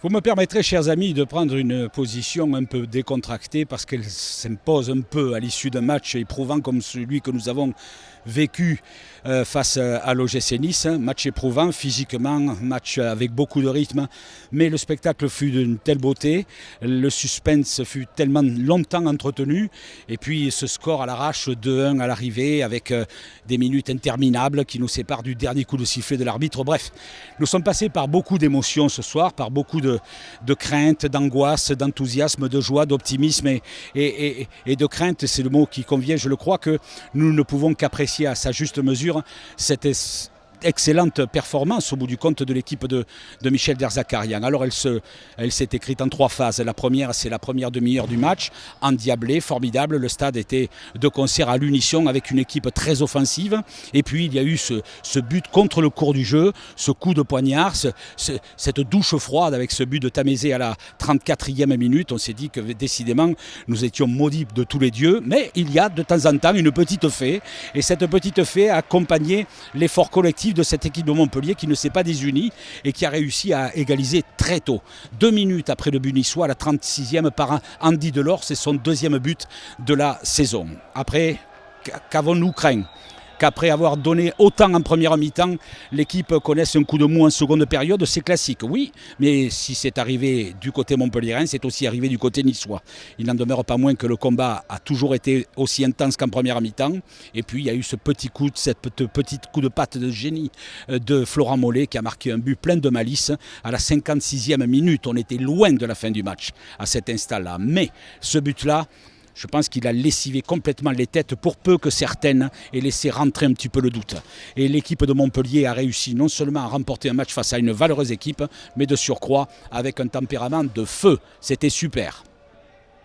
Vous me permettrez, chers amis, de prendre une position un peu décontractée parce qu'elle s'impose un peu à l'issue d'un match éprouvant comme celui que nous avons vécu face à l'OGC Nice. Match éprouvant physiquement, match avec beaucoup de rythme, mais le spectacle fut d'une telle beauté, le suspense fut tellement longtemps entretenu, et puis ce score à l'arrache 2-1 à l'arrivée avec des minutes interminables qui nous séparent du dernier coup de sifflet de l'arbitre. Bref, nous sommes passés par beaucoup d'émotions ce soir, par beaucoup de crainte, d'angoisse, d'enthousiasme, de joie, d'optimisme et de crainte, c'est le mot qui convient. Je le crois que nous ne pouvons qu'apprécier à sa juste mesure cette excellente performance au bout du compte de l'équipe de Michel Derzakarian. Alors elle s'est écrite en 3 phases. La première, c'est la première demi-heure du match, endiablée, formidable. Le stade était de concert à l'unisson avec une équipe très offensive. Et puis il y a eu ce but contre le cours du jeu, ce coup de poignard, cette douche froide avec ce but de Tamézé à la 34e minute. On s'est dit que décidément nous étions maudits de tous les dieux. Mais il y a de temps en temps une petite fée. Et cette petite fée a accompagné l'effort collectif de cette équipe de Montpellier qui ne s'est pas désunie et qui a réussi à égaliser très tôt. 2 minutes après le but niçois, à la 36e par Andy Delors, c'est son 2e but de la saison. Après, qu'avons-nous craint ? Qu'après avoir donné autant en première mi-temps, l'équipe connaisse un coup de mou en seconde période, c'est classique, oui, mais si c'est arrivé du côté montpelliérain, c'est aussi arrivé du côté niçois. Il n'en demeure pas moins que le combat a toujours été aussi intense qu'en première mi-temps, et puis il y a eu ce petit coup de patte de génie de Florent Mollet qui a marqué un but plein de malice à la 56e minute. On était loin de la fin du match à cet instant-là, mais ce but-là, je pense qu'il a lessivé complètement les têtes pour peu que certaines aient laissé rentrer un petit peu le doute. Et l'équipe de Montpellier a réussi non seulement à remporter un match face à une valeureuse équipe, mais de surcroît avec un tempérament de feu. C'était super.